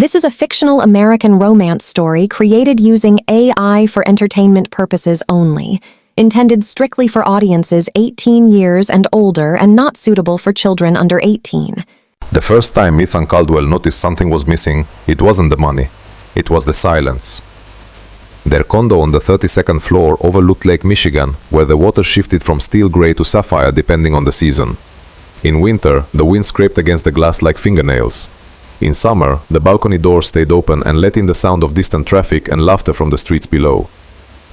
This is a fictional American romance story created using AI for entertainment purposes only, intended strictly for audiences 18 years and older and not suitable for children under 18. The first time Ethan Caldwell noticed something was missing, it wasn't the money. It was the silence. Their condo on the 32nd floor overlooked Lake Michigan, where the water shifted from steel gray to sapphire depending on the season. In winter, the wind scraped against the glass like fingernails. In summer, the balcony door stayed open and let in the sound of distant traffic and laughter from the streets below.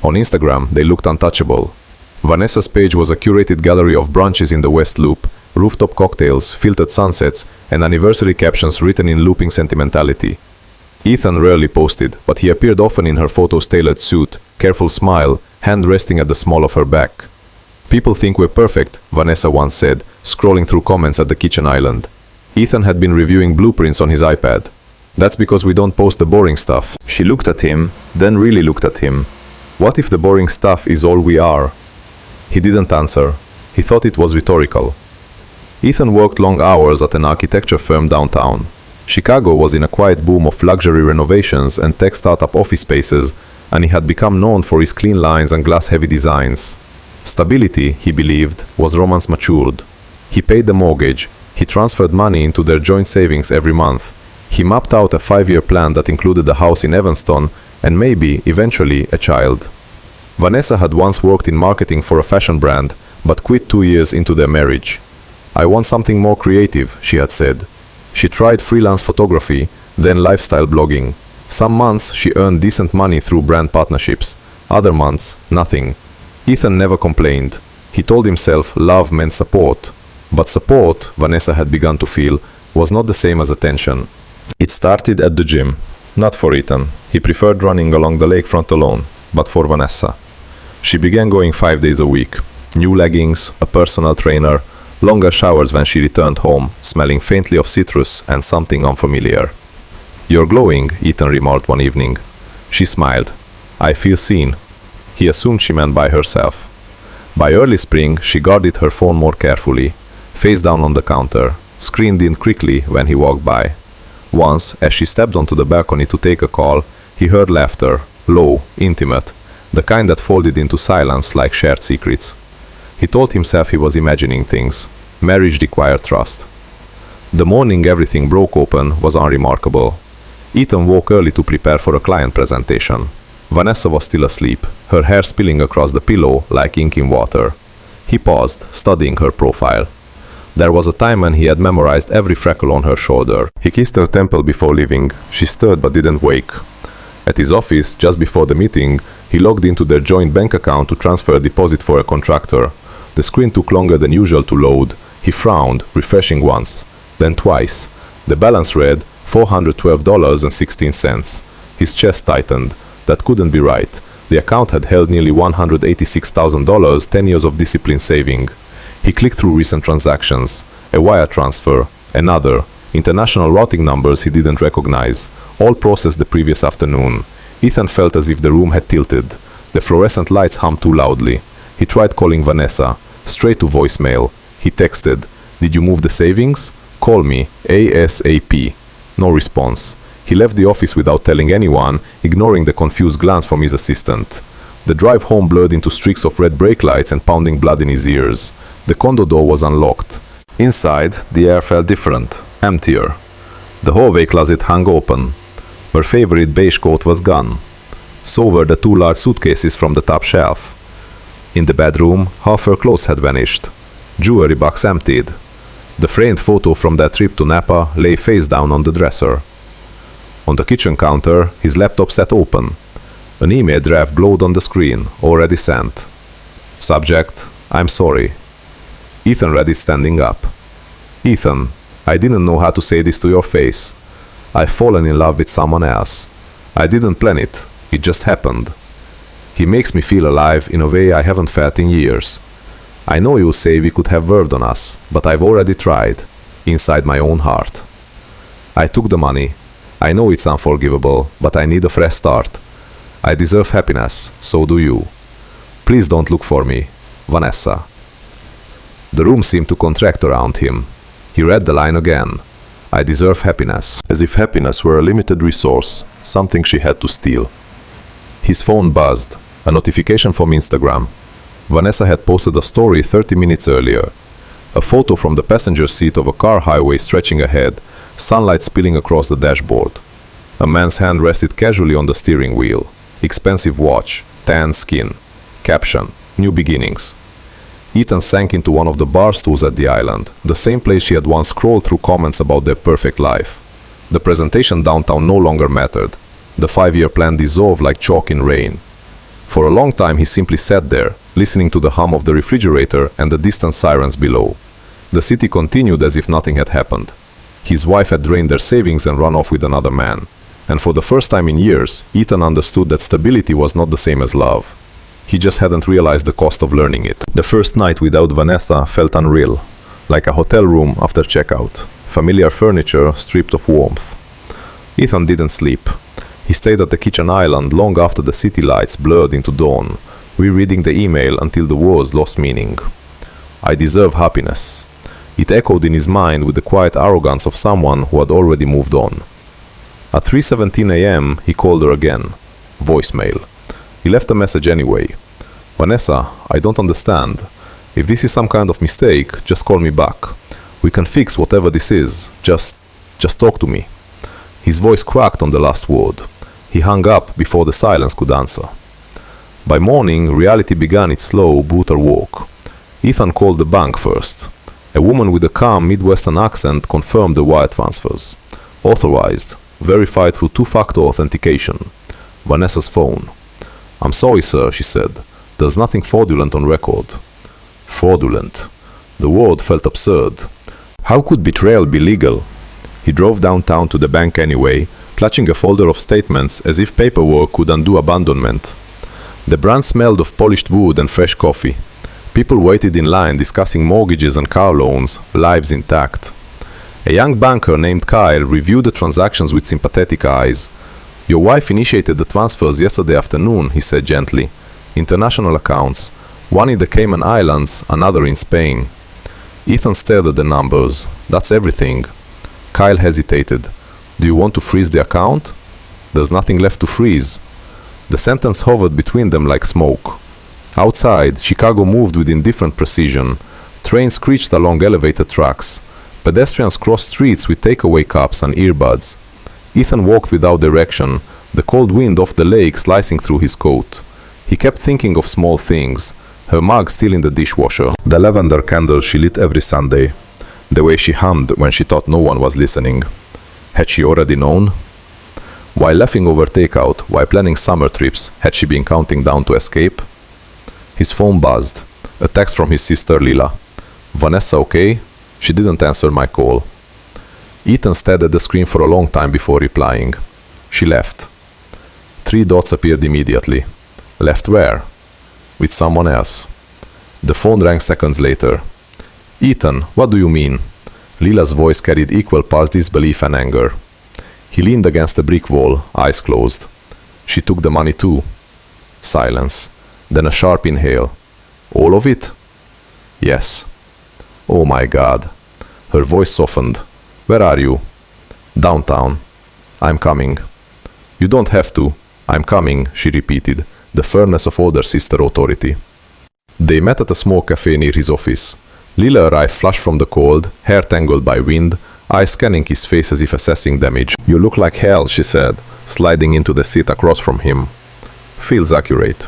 On Instagram, they looked untouchable. Vanessa's page was a curated gallery of brunches in the West Loop, rooftop cocktails, filtered sunsets, and anniversary captions written in looping sentimentality. Ethan rarely posted, but he appeared often in her photos-tailored suit, careful smile, hand resting at the small of her back. "People think we're perfect," Vanessa once said, scrolling through comments at the kitchen island. Ethan had been reviewing blueprints on his iPad. "That's because we don't post the boring stuff." She looked at him, then really looked at him. "What if the boring stuff is all we are?" He didn't answer. He thought it was rhetorical. Ethan worked long hours at an architecture firm downtown. Chicago was in a quiet boom of luxury renovations and tech startup office spaces, and he had become known for his clean lines and glass-heavy designs. Stability, he believed, was romance matured. He paid the mortgage. He transferred money into their joint savings every month. He mapped out a 5-year plan that included a house in Evanston and maybe, eventually, a child. Vanessa had once worked in marketing for a fashion brand, but quit 2 years into their marriage. "I want something more creative," she had said. She tried freelance photography, then lifestyle blogging. Some months she earned decent money through brand partnerships. Other months, nothing. Ethan never complained. He told himself love meant support. But support, Vanessa had begun to feel, was not the same as attention. It started at the gym. Not for Ethan. He preferred running along the lakefront alone, but for Vanessa. She began going 5 days a week. New leggings, a personal trainer, longer showers when she returned home, smelling faintly of citrus and something unfamiliar. "You're glowing," Ethan remarked one evening. She smiled. "I feel seen." He assumed she meant by herself. By early spring, she guarded her phone more carefully, face down on the counter, screened in quickly when he walked by. Once, as she stepped onto the balcony to take a call, he heard laughter, low, intimate, the kind that folded into silence like shared secrets. He told himself he was imagining things. Marriage required trust. The morning everything broke open was unremarkable. Ethan woke early to prepare for a client presentation. Vanessa was still asleep, her hair spilling across the pillow like ink in water. He paused, studying her profile. There was a time when he had memorized every freckle on her shoulder. He kissed her temple before leaving. She stirred but didn't wake. At his office, just before the meeting, he logged into their joint bank account to transfer a deposit for a contractor. The screen took longer than usual to load. He frowned, refreshing once, then twice. The balance read $412.16. His chest tightened. That couldn't be right. The account had held nearly $186,000, 10 years of disciplined saving. He clicked through recent transactions. A wire transfer. Another. International routing numbers he didn't recognize. All processed the previous afternoon. Ethan felt as if the room had tilted. The fluorescent lights hummed too loudly. He tried calling Vanessa. Straight to voicemail. He texted, "Did you move the savings? Call me, ASAP." No response. He left the office without telling anyone, ignoring the confused glance from his assistant. The drive home blurred into streaks of red brake lights and pounding blood in his ears. The condo door was unlocked. Inside, the air felt different, emptier. The hallway closet hung open. Her favorite beige coat was gone. So were the 2 large suitcases from the top shelf. In the bedroom, half her clothes had vanished. Jewelry box emptied. The framed photo from their trip to Napa lay face down on the dresser. On the kitchen counter, his laptop sat open. An email draft glowed on the screen, already sent. Subject, "I'm sorry." Ethan read it standing up. "Ethan, I didn't know how to say this to your face. I've fallen in love with someone else. I didn't plan it. It just happened. He makes me feel alive in a way I haven't felt in years. I know you'll say we could have worked on us, but I've already tried, inside my own heart. I took the money. I know it's unforgivable, but I need a fresh start. I deserve happiness, so do you. Please don't look for me. Vanessa." The room seemed to contract around him. He read the line again. I deserve happiness. As if happiness were a limited resource, something she had to steal. His phone buzzed. A notification from Instagram. Vanessa had posted a story 30 minutes earlier. A photo from the passenger seat of a car highway stretching ahead, sunlight spilling across the dashboard. A man's hand rested casually on the steering wheel. Expensive watch, tan skin. Caption, new beginnings. Ethan sank into one of the bar stools at the island, the same place she had once scrolled through comments about their perfect life. The presentation downtown no longer mattered. The 5-year plan dissolved like chalk in rain. For a long time he simply sat there, listening to the hum of the refrigerator and the distant sirens below. The city continued as if nothing had happened. His wife had drained their savings and run off with another man. And for the first time in years, Ethan understood that stability was not the same as love. He just hadn't realized the cost of learning it. The first night without Vanessa felt unreal, like a hotel room after checkout. Familiar furniture stripped of warmth. Ethan didn't sleep. He stayed at the kitchen island long after the city lights blurred into dawn, rereading the email until the words lost meaning. I deserve happiness. It echoed in his mind with the quiet arrogance of someone who had already moved on. At 3:17 a.m., he called her again. Voicemail. He left a message anyway. Vanessa, I don't understand. If this is some kind of mistake, just call me back. We can fix whatever this is. Just talk to me. His voice cracked on the last word. He hung up before the silence could answer. By morning, reality began its slow, brutal walk. Ethan called the bank first. A woman with a calm Midwestern accent confirmed the wire transfers. Authorized, verified through two-factor authentication. Vanessa's phone. I'm sorry, sir, she said. There's nothing fraudulent on record. Fraudulent. The word felt absurd. How could betrayal be legal? He drove downtown to the bank anyway, clutching a folder of statements as if paperwork could undo abandonment. The branch smelled of polished wood and fresh coffee. People waited in line discussing mortgages and car loans, lives intact. A young banker named Kyle reviewed the transactions with sympathetic eyes. Your wife initiated the transfers yesterday afternoon, he said gently. International accounts, one in the Cayman Islands, another in Spain. Ethan stared at the numbers. That's everything. Kyle hesitated. Do you want to freeze the account? There's nothing left to freeze. The sentence hovered between them like smoke. Outside, Chicago moved with indifferent precision. Trains screeched along elevated tracks. Pedestrians crossed streets with takeaway cups and earbuds. Ethan walked without direction, the cold wind off the lake slicing through his coat. He kept thinking of small things, her mug still in the dishwasher, the lavender candle she lit every Sunday, the way she hummed when she thought no one was listening. Had she already known? While laughing over takeout, while planning summer trips, had she been counting down to escape? His phone buzzed. A text from his sister Lila. Vanessa okay? She didn't answer my call. Ethan stared at the screen for a long time before replying. She left. 3 dots appeared immediately. Left where? With someone else. The phone rang seconds later. Ethan, what do you mean? Lila's voice carried equal parts disbelief and anger. He leaned against a brick wall, eyes closed. She took the money too. Silence. Then a sharp inhale. All of it? Yes. Oh my God. Her voice softened. Where are you? Downtown. I'm coming. You don't have to. I'm coming, she repeated, the firmness of older sister authority. They met at a small cafe near his office. Lila arrived flushed from the cold, hair tangled by wind, eyes scanning his face as if assessing damage. You look like hell, she said, sliding into the seat across from him. Feels accurate.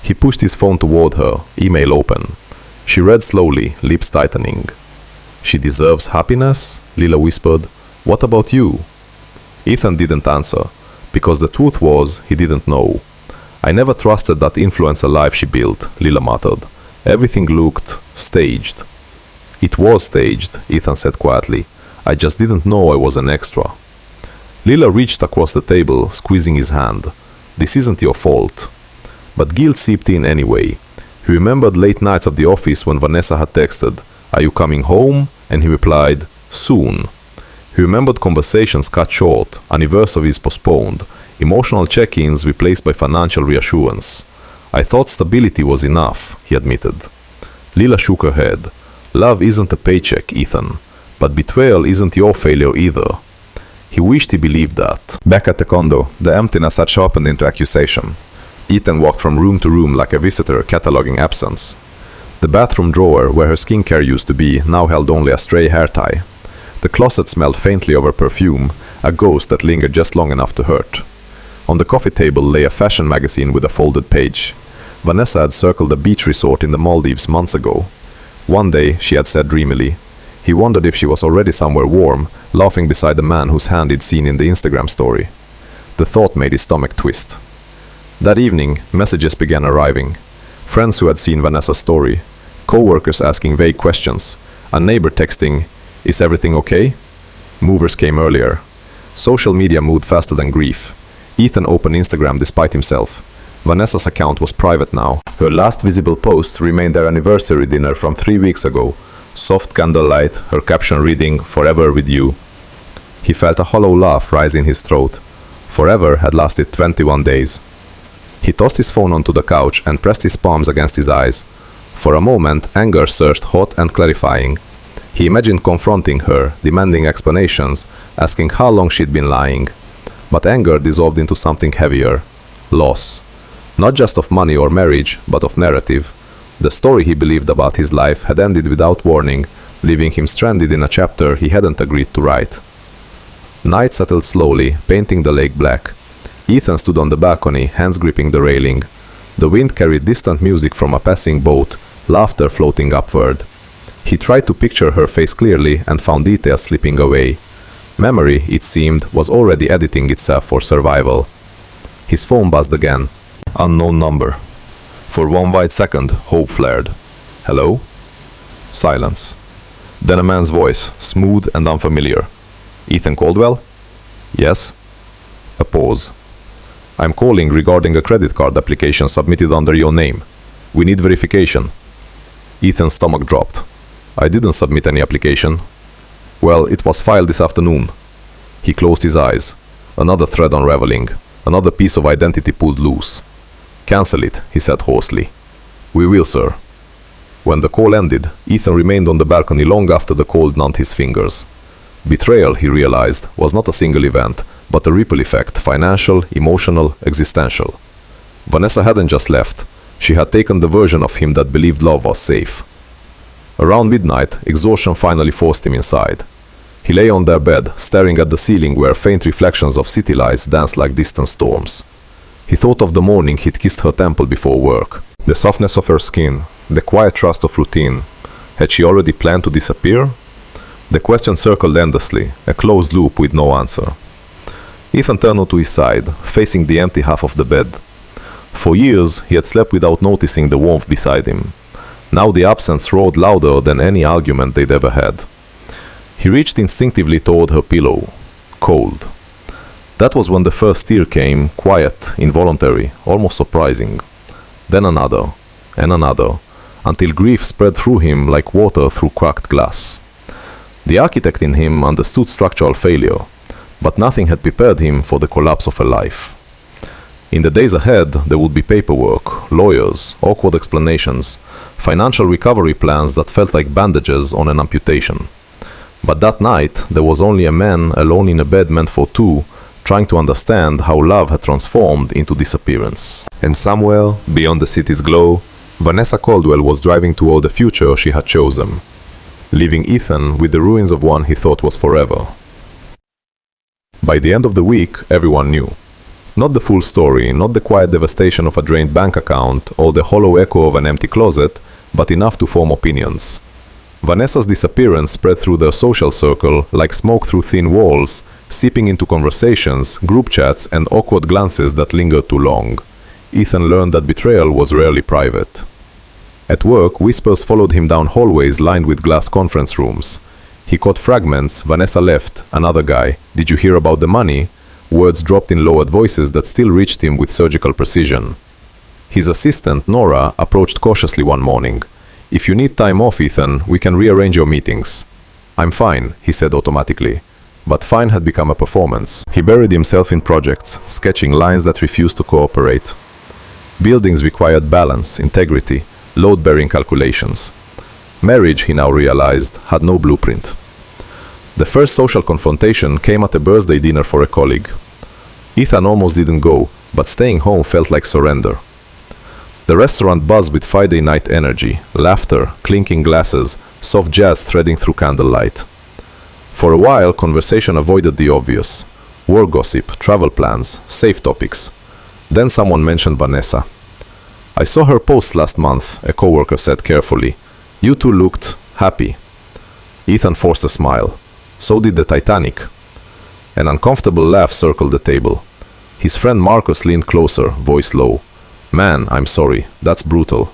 He pushed his phone toward her, email open. She read slowly, lips tightening. She deserves happiness? Lila whispered. What about you? Ethan didn't answer, because the truth was, he didn't know. I never trusted that influencer life she built, Lila muttered. Everything looked staged. It was staged, Ethan said quietly. I just didn't know I was an extra. Lila reached across the table, squeezing his hand. This isn't your fault. But guilt seeped in anyway. He remembered late nights at the office when Vanessa had texted, Are you coming home? And he replied, Soon. He remembered conversations cut short, anniversaries postponed, emotional check-ins replaced by financial reassurance. I thought stability was enough, he admitted. Lila shook her head. Love isn't a paycheck, Ethan. But betrayal isn't your failure either. He wished he believed that. Back at the condo, the emptiness had sharpened into accusation. Ethan walked from room to room like a visitor cataloging absence. The bathroom drawer where her skincare used to be now held only a stray hair tie. The closet smelled faintly of her perfume, a ghost that lingered just long enough to hurt. On the coffee table lay a fashion magazine with a folded page. Vanessa had circled a beach resort in the Maldives months ago. One day, she had said dreamily. He wondered if she was already somewhere warm, laughing beside the man whose hand he'd seen in the Instagram story. The thought made his stomach twist. That evening, messages began arriving. Friends who had seen Vanessa's story, co-workers asking vague questions, a neighbor texting, "Is everything okay?" Movers came earlier. Social media moved faster than grief. Ethan opened Instagram despite himself. Vanessa's account was private now. Her last visible post remained their anniversary dinner from 3 weeks ago. Soft candlelight, her caption reading, "Forever with you." He felt a hollow laugh rise in his throat. Forever had lasted 21 days. He tossed his phone onto the couch and pressed his palms against his eyes. For a moment, anger surged hot and clarifying. He imagined confronting her, demanding explanations, asking how long she'd been lying. But anger dissolved into something heavier. Loss. Not just of money or marriage, but of narrative. The story he believed about his life had ended without warning, leaving him stranded in a chapter he hadn't agreed to write. Night settled slowly, painting the lake black. Ethan stood on the balcony, hands gripping the railing. The wind carried distant music from a passing boat, laughter floating upward. He tried to picture her face clearly and found details slipping away. Memory, it seemed, was already editing itself for survival. His phone buzzed again. Unknown number. For one wide second, hope flared. Hello? Silence. Then a man's voice, smooth and unfamiliar. Ethan Caldwell? Yes. A pause. I'm calling regarding a credit card application submitted under your name. We need verification. Ethan's stomach dropped. I didn't submit any application. Well, it was filed this afternoon. He closed his eyes. Another thread unraveling. Another piece of identity pulled loose. Cancel it, he said hoarsely. We will, sir. When the call ended, Ethan remained on the balcony long after the cold numbed his fingers. Betrayal, he realized, was not a single event, but a ripple effect, financial, emotional, existential. Vanessa hadn't just left. She had taken the version of him that believed love was safe. Around midnight, exhaustion finally forced him inside. He lay on their bed, staring at the ceiling where faint reflections of city lights danced like distant storms. He thought of the morning he'd kissed her temple before work. The softness of her skin, the quiet trust of routine. Had she already planned to disappear? The question circled endlessly, a closed loop with no answer. Ethan turned to his side, facing the empty half of the bed. For years, he had slept without noticing the warmth beside him. Now the absence roared louder than any argument they'd ever had. He reached instinctively toward her pillow. Cold. That was when the first tear came, quiet, involuntary, almost surprising. Then another, and another, until grief spread through him like water through cracked glass. The architect in him understood structural failure, but nothing had prepared him for the collapse of a life. In the days ahead, there would be paperwork, lawyers, awkward explanations, financial recovery plans that felt like bandages on an amputation. But that night, there was only a man alone in a bed meant for two, trying to understand how love had transformed into disappearance. And somewhere, beyond the city's glow, Vanessa Caldwell was driving toward the future she had chosen, leaving Ethan with the ruins of one he thought was forever. By the end of the week, everyone knew. Not the full story, not the quiet devastation of a drained bank account or the hollow echo of an empty closet, but enough to form opinions. Vanessa's disappearance spread through their social circle like smoke through thin walls, seeping into conversations, group chats, and awkward glances that lingered too long. Ethan learned that betrayal was rarely private. At work, whispers followed him down hallways lined with glass conference rooms. He caught fragments. Vanessa left. Another guy. Did you hear about the money? Words dropped in lowered voices that still reached him with surgical precision. His assistant, Nora, approached cautiously one morning. If you need time off, Ethan, we can rearrange your meetings. I'm fine, he said automatically. But fine had become a performance. He buried himself in projects, sketching lines that refused to cooperate. Buildings required balance, integrity, load-bearing calculations. Marriage, he now realized, had no blueprint. The first social confrontation came at a birthday dinner for a colleague. Ethan almost didn't go, but staying home felt like surrender. The restaurant buzzed with Friday night energy, laughter, clinking glasses, soft jazz threading through candlelight. For a while, conversation avoided the obvious. Work gossip, travel plans, safe topics. Then someone mentioned Vanessa. "I saw her post last month," a coworker said carefully. "You two looked happy." Ethan forced a smile. So did the Titanic. An uncomfortable laugh circled the table. His friend Marcus leaned closer, voice low. "Man, I'm sorry. That's brutal."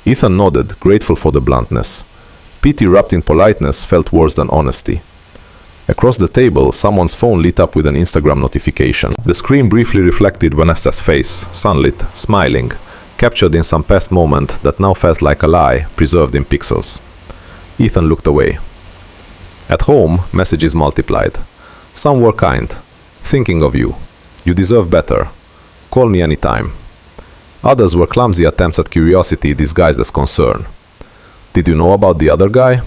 Ethan nodded, grateful for the bluntness. Pity wrapped in politeness felt worse than honesty. Across the table, someone's phone lit up with an Instagram notification. The screen briefly reflected Vanessa's face, sunlit, smiling, captured in some past moment that now felt like a lie, preserved in pixels. Ethan looked away. At home, messages multiplied. Some were kind. "Thinking of you. You deserve better. Call me anytime." Others were clumsy attempts at curiosity disguised as concern. "Did you know about the other guy?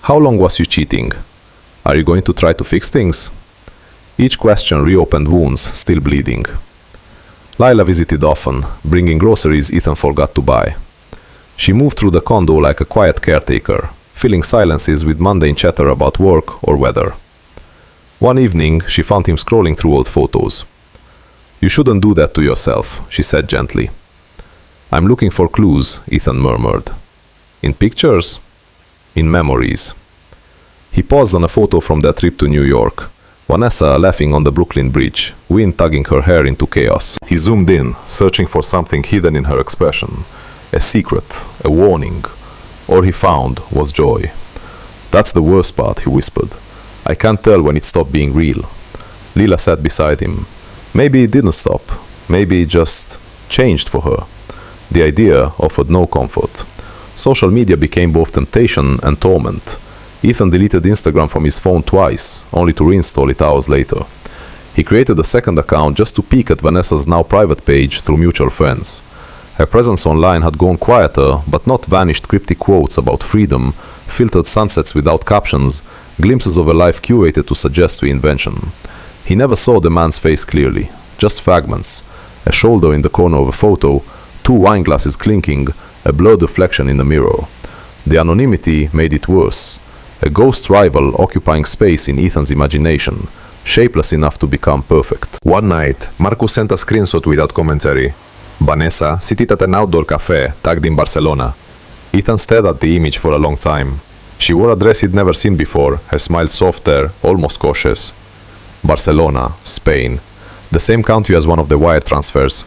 How long was you cheating? Are you going to try to fix things?" Each question reopened wounds, still bleeding. Lila visited often, bringing groceries Ethan forgot to buy. She moved through the condo like a quiet caretaker, filling silences with mundane chatter about work or weather. One evening, she found him scrolling through old photos. "You shouldn't do that to yourself," she said gently. "I'm looking for clues," Ethan murmured. "In pictures? In memories." He paused on a photo from their trip to New York. Vanessa laughing on the Brooklyn Bridge, wind tugging her hair into chaos. He zoomed in, searching for something hidden in her expression. A secret, a warning. All he found was joy. "That's the worst part," he whispered. "I can't tell when it stopped being real." Lila sat beside him. Maybe it didn't stop. Maybe it just changed for her. The idea offered no comfort. Social media became both temptation and torment. Ethan deleted Instagram from his phone twice, only to reinstall it hours later. He created a second account just to peek at Vanessa's now private page through mutual friends. Her presence online had gone quieter, but not vanished cryptic quotes about freedom, filtered sunsets without captions, glimpses of a life curated to suggest reinvention. He never saw the man's face clearly, just fragments. A shoulder in the corner of a photo, two wine glasses clinking, a blurred reflection in the mirror. The anonymity made it worse. A ghost rival occupying space in Ethan's imagination, shapeless enough to become perfect. One night, Marcus sent a screenshot without commentary. Vanessa seated at an outdoor cafe tagged in Barcelona. Ethan stared at the image for a long time. She wore a dress he'd never seen before, her smile softer, almost cautious. Barcelona, Spain. The same country as one of the wire transfers.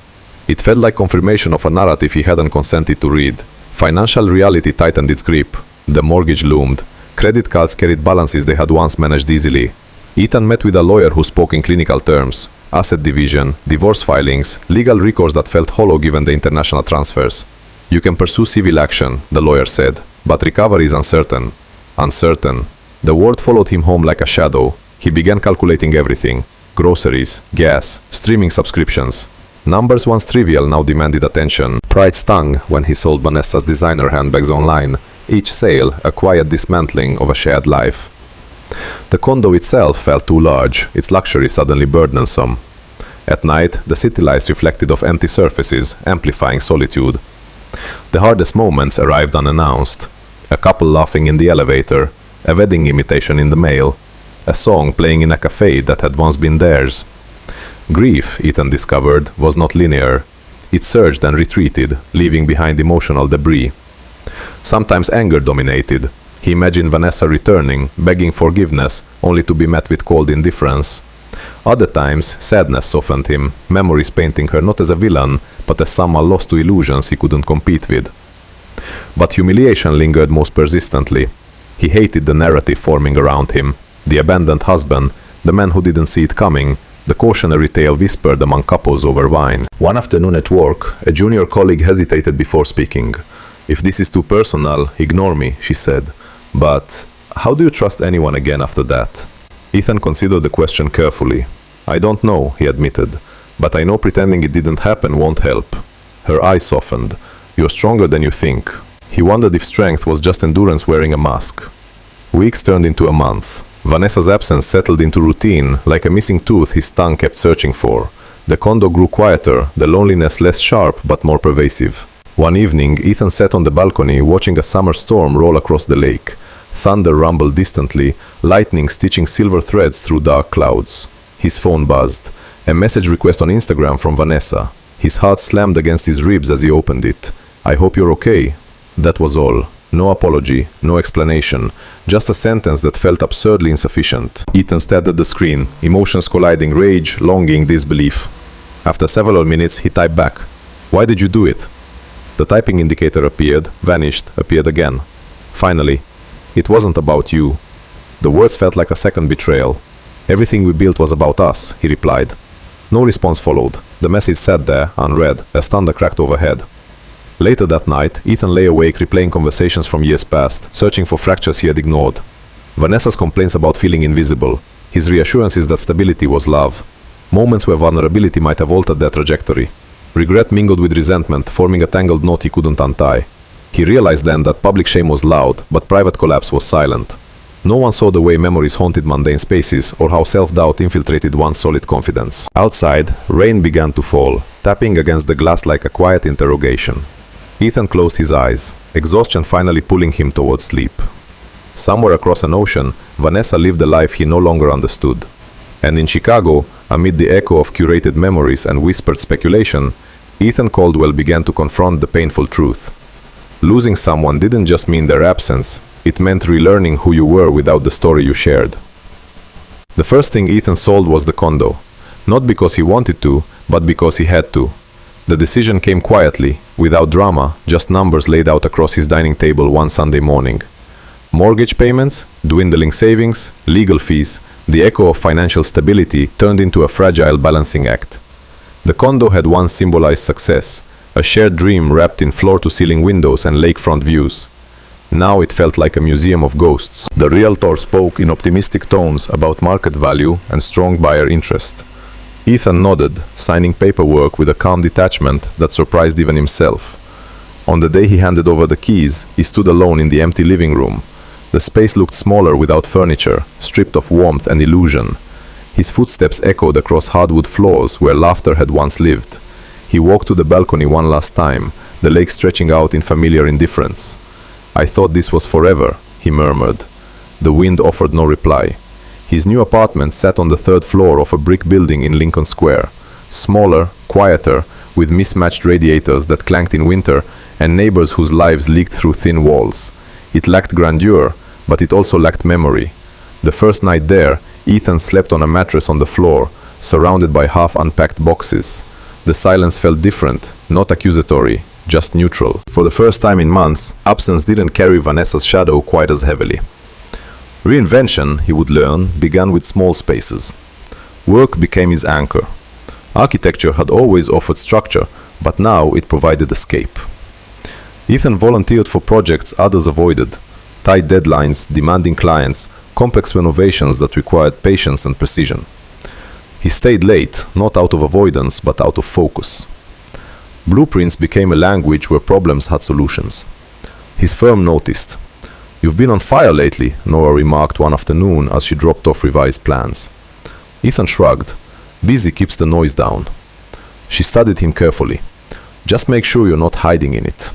It felt like confirmation of a narrative he hadn't consented to read. Financial reality tightened its grip. The mortgage loomed. Credit cards carried balances they had once managed easily. Ethan met with a lawyer who spoke in clinical terms. Asset division, divorce filings, legal recourse that felt hollow given the international transfers. "You can pursue civil action," the lawyer said, "but recovery is uncertain." Uncertain. The word followed him home like a shadow. He began calculating everything. Groceries, gas, streaming subscriptions. Numbers once trivial now demanded attention. Pride stung when he sold Vanessa's designer handbags online. Each sale, a quiet dismantling of a shared life. The condo itself felt too large, its luxury suddenly burdensome. At night, the city lights reflected off empty surfaces, amplifying solitude. The hardest moments arrived unannounced. A couple laughing in the elevator, a wedding invitation in the mail, a song playing in a cafe that had once been theirs. Grief, Ethan discovered, was not linear. It surged and retreated, leaving behind emotional debris. Sometimes anger dominated. He imagined Vanessa returning, begging forgiveness, only to be met with cold indifference. Other times, sadness softened him, memories painting her not as a villain, but as someone lost to illusions he couldn't compete with. But humiliation lingered most persistently. He hated the narrative forming around him. The abandoned husband, the man who didn't see it coming, the cautionary tale whispered among couples over wine. One afternoon at work, a junior colleague hesitated before speaking. "If this is too personal, ignore me," she said. "But how do you trust anyone again after that?" Ethan considered the question carefully. "I don't know," he admitted, "but I know pretending it didn't happen won't help." Her eyes softened. "You're stronger than you think." He wondered if strength was just endurance wearing a mask. Weeks turned into a month. Vanessa's absence settled into routine, like a missing tooth his tongue kept searching for. The condo grew quieter, the loneliness less sharp but more pervasive. One evening, Ethan sat on the balcony watching a summer storm roll across the lake. Thunder rumbled distantly, lightning stitching silver threads through dark clouds. His phone buzzed. A message request on Instagram from Vanessa. His heart slammed against his ribs as he opened it. "I hope you're okay." That was all. No apology, no explanation, just a sentence that felt absurdly insufficient. Ethan stared at the screen, emotions colliding: rage, longing, disbelief. After several minutes, he typed back, "Why did you do it?" The typing indicator appeared, vanished, appeared again. Finally, "It wasn't about you." The words felt like a second betrayal. "Everything we built was about us," he replied. No response followed. The message sat there, unread, as thunder cracked overhead. Later that night, Ethan lay awake replaying conversations from years past, searching for fractures he had ignored. Vanessa's complaints about feeling invisible, his reassurances that stability was love, moments where vulnerability might have altered their trajectory. Regret mingled with resentment, forming a tangled knot he couldn't untie. He realized then that public shame was loud, but private collapse was silent. No one saw the way memories haunted mundane spaces or how self-doubt infiltrated one's solid confidence. Outside, rain began to fall, tapping against the glass like a quiet interrogation. Ethan closed his eyes, exhaustion finally pulling him towards sleep. Somewhere across an ocean, Vanessa lived a life he no longer understood. And in Chicago, amid the echo of curated memories and whispered speculation, Ethan Caldwell began to confront the painful truth. Losing someone didn't just mean their absence, it meant relearning who you were without the story you shared. The first thing Ethan sold was the condo, not because he wanted to, but because he had to. The decision came quietly, without drama, just numbers laid out across his dining table one Sunday morning. Mortgage payments, dwindling savings, legal fees, the echo of financial stability turned into a fragile balancing act. The condo had once symbolized success, a shared dream wrapped in floor-to-ceiling windows and lakefront views. Now it felt like a museum of ghosts. The realtor spoke in optimistic tones about market value and strong buyer interest. Ethan nodded, signing paperwork with a calm detachment that surprised even himself. On the day he handed over the keys, he stood alone in the empty living room. The space looked smaller without furniture, stripped of warmth and illusion. His footsteps echoed across hardwood floors where laughter had once lived. He walked to the balcony one last time, the lake stretching out in familiar indifference. "I thought this was forever," he murmured. The wind offered no reply. His new apartment sat on the third floor of a brick building in Lincoln Square. Smaller, quieter, with mismatched radiators that clanked in winter and neighbors whose lives leaked through thin walls. It lacked grandeur, but it also lacked memory. The first night there, Ethan slept on a mattress on the floor, surrounded by half-unpacked boxes. The silence felt different, not accusatory, just neutral. For the first time in months, absence didn't carry Vanessa's shadow quite as heavily. Reinvention, he would learn, began with small spaces. Work became his anchor. Architecture had always offered structure, but now it provided escape. Ethan volunteered for projects others avoided. Tight deadlines, demanding clients, complex renovations that required patience and precision. He stayed late, not out of avoidance, but out of focus. Blueprints became a language where problems had solutions. His firm noticed. "You've been on fire lately," Nora remarked one afternoon as she dropped off revised plans. Ethan shrugged. "Busy keeps the noise down." She studied him carefully. "Just make sure you're not hiding in it."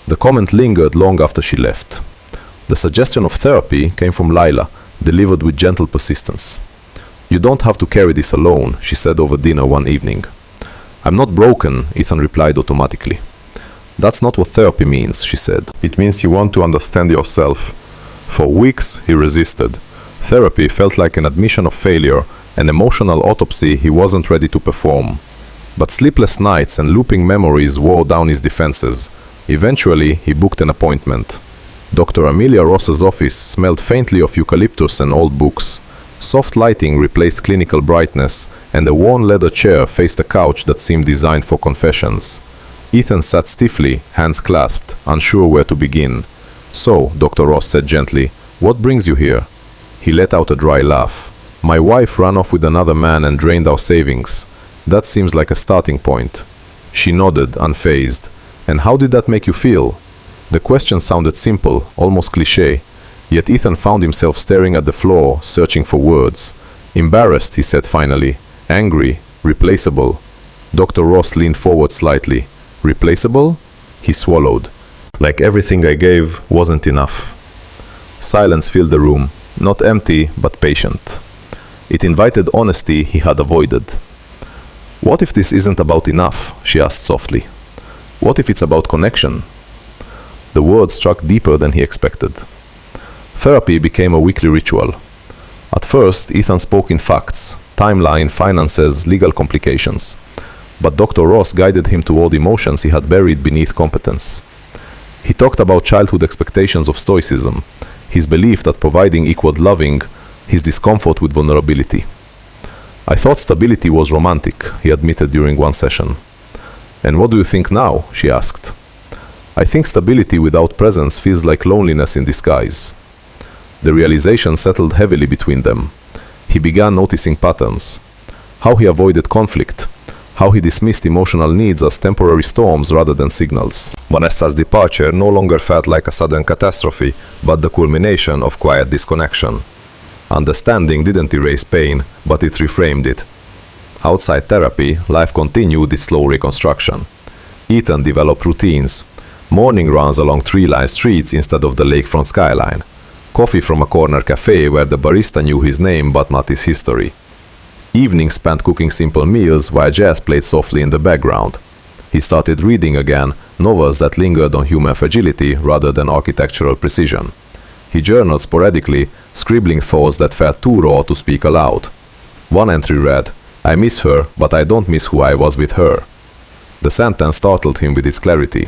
The comment lingered long after she left. The suggestion of therapy came from Lila, delivered with gentle persistence. "You don't have to carry this alone," she said over dinner one evening. "I'm not broken," Ethan replied automatically. "That's not what therapy means," she said. "It means you want to understand yourself." For weeks, he resisted. Therapy felt like an admission of failure, an emotional autopsy he wasn't ready to perform. But sleepless nights and looping memories wore down his defenses. Eventually, he booked an appointment. Dr. Amelia Ross's office smelled faintly of eucalyptus and old books. Soft lighting replaced clinical brightness, and a worn leather chair faced a couch that seemed designed for confessions. Ethan sat stiffly, hands clasped, unsure where to begin. "So," Dr. Ross said gently, "what brings you here?" He let out a dry laugh. "My wife ran off with another man and drained our savings. That seems like a starting point." She nodded, unfazed. "And how did that make you feel?" The question sounded simple, almost cliché. Yet Ethan found himself staring at the floor, searching for words. Embarrassed, he said finally. Angry. Replaceable. Dr. Ross leaned forward slightly. Replaceable? He swallowed. Like everything I gave wasn't enough. Silence filled the room, not empty, but patient. It invited honesty he had avoided. What if this isn't about enough? She asked softly. What if it's about connection? The words struck deeper than he expected. Therapy became a weekly ritual. At first, Ethan spoke in facts, timeline, finances, legal complications. But Dr. Ross guided him toward emotions he had buried beneath competence. He talked about childhood expectations of stoicism, his belief that providing equaled loving, his discomfort with vulnerability. I thought stability was romantic, he admitted during one session. And what do you think now? She asked. I think stability without presence feels like loneliness in disguise. The realization settled heavily between them. He began noticing patterns. How he avoided conflict. How he dismissed emotional needs as temporary storms rather than signals. Vanessa's departure no longer felt like a sudden catastrophe, but the culmination of quiet disconnection. Understanding didn't erase pain, but it reframed it. Outside therapy, life continued its slow reconstruction. Ethan developed routines. Morning runs along tree-lined streets instead of the lakefront skyline. Coffee from a corner cafe where the barista knew his name but not his history. Evenings spent cooking simple meals while jazz played softly in the background. He started reading again, novels that lingered on human fragility rather than architectural precision. He journaled sporadically, scribbling thoughts that felt too raw to speak aloud. One entry read, "I miss her, but I don't miss who I was with her." The sentence startled him with its clarity.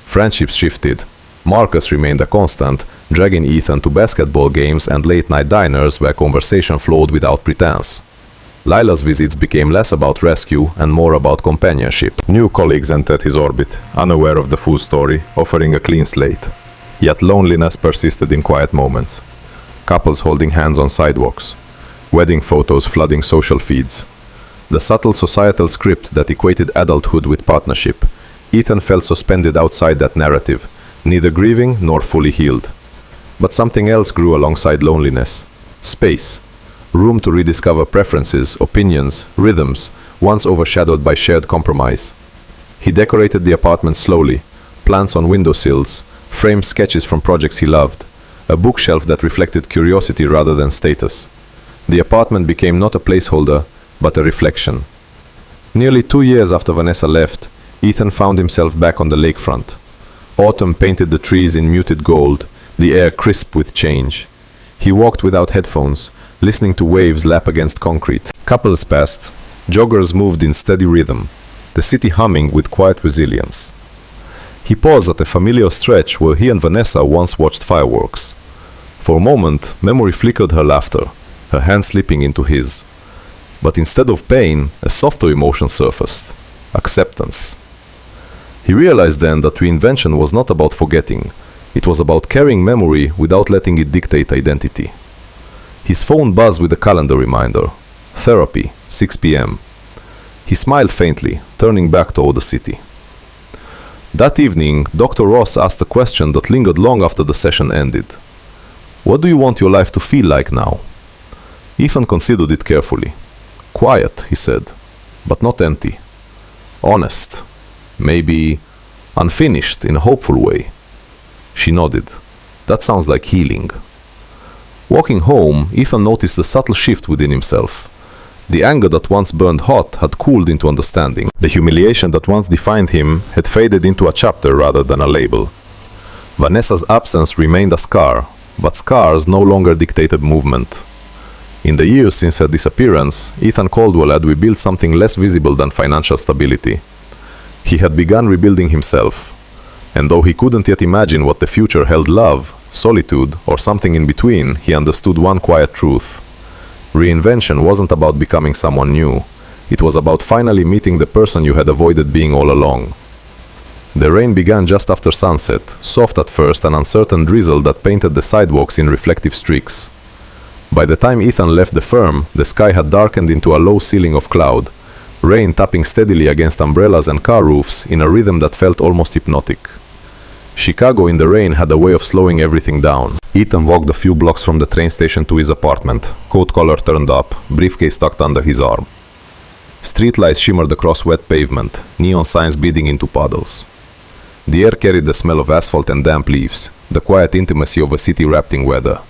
Friendships shifted. Marcus remained a constant, dragging Ethan to basketball games and late-night diners where conversation flowed without pretense. Lila's visits became less about rescue and more about companionship. New colleagues entered his orbit, unaware of the full story, offering a clean slate. Yet loneliness persisted in quiet moments. Couples holding hands on sidewalks. Wedding photos flooding social feeds. The subtle societal script that equated adulthood with partnership. Ethan felt suspended outside that narrative, neither grieving nor fully healed. But something else grew alongside loneliness. Space. Room to rediscover preferences, opinions, rhythms, once overshadowed by shared compromise. He decorated the apartment slowly, plants on windowsills, framed sketches from projects he loved, a bookshelf that reflected curiosity rather than status. The apartment became not a placeholder, but a reflection. Nearly 2 years after Vanessa left, Ethan found himself back on the lakefront. Autumn painted the trees in muted gold, the air crisp with change. He walked without headphones, listening to waves lap against concrete. Couples passed. Joggers moved in steady rhythm, the city humming with quiet resilience. He paused at a familiar stretch where he and Vanessa once watched fireworks. For a moment, memory flickered her laughter, her hand slipping into his. But instead of pain, a softer emotion surfaced. Acceptance. He realized then that reinvention was not about forgetting. It was about carrying memory without letting it dictate identity. His phone buzzed with a calendar reminder. Therapy, 6 p.m. He smiled faintly, turning back toward the city. That evening, Dr. Ross asked a question that lingered long after the session ended. What do you want your life to feel like now? Ethan considered it carefully. Quiet, he said, but not empty. Honest. Maybe unfinished in a hopeful way. She nodded. That sounds like healing. Walking home, Ethan noticed the subtle shift within himself. The anger that once burned hot had cooled into understanding. The humiliation that once defined him had faded into a chapter rather than a label. Vanessa's absence remained a scar, but scars no longer dictated movement. In the years since her disappearance, Ethan Caldwell had rebuilt something less visible than financial stability. He had begun rebuilding himself. And though he couldn't yet imagine what the future held, love, solitude, or something in between, he understood one quiet truth. Reinvention wasn't about becoming someone new. It was about finally meeting the person you had avoided being all along. The rain began just after sunset, soft at first, an uncertain drizzle that painted the sidewalks in reflective streaks. By the time Ethan left the firm, the sky had darkened into a low ceiling of cloud, rain tapping steadily against umbrellas and car roofs in a rhythm that felt almost hypnotic. Chicago in the rain had a way of slowing everything down. Ethan walked a few blocks from the train station to his apartment, coat collar turned up, briefcase tucked under his arm. Streetlights shimmered across wet pavement, neon signs beading into puddles. The air carried the smell of asphalt and damp leaves, the quiet intimacy of a city wrapped in weather.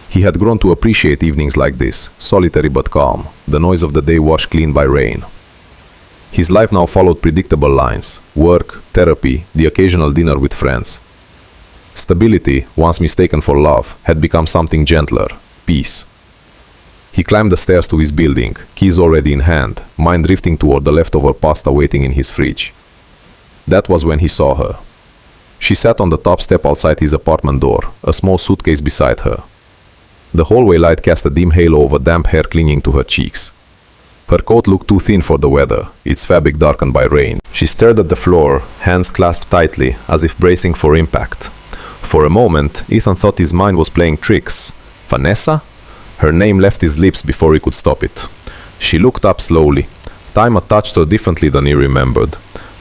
He had grown to appreciate evenings like this, solitary but calm, the noise of the day washed clean by rain. His life now followed predictable lines: work, therapy, the occasional dinner with friends. Stability, once mistaken for love, had become something gentler: peace. He climbed the stairs to his building, keys already in hand, mind drifting toward the leftover pasta waiting in his fridge. That was when he saw her. She sat on the top step outside his apartment door, a small suitcase beside her. The hallway light cast a dim halo over damp hair clinging to her cheeks. Her coat looked too thin for the weather, its fabric darkened by rain. She stared at the floor, hands clasped tightly, as if bracing for impact. For a moment, Ethan thought his mind was playing tricks. Vanessa? Her name left his lips before he could stop it. She looked up slowly. Time had touched her differently than he remembered.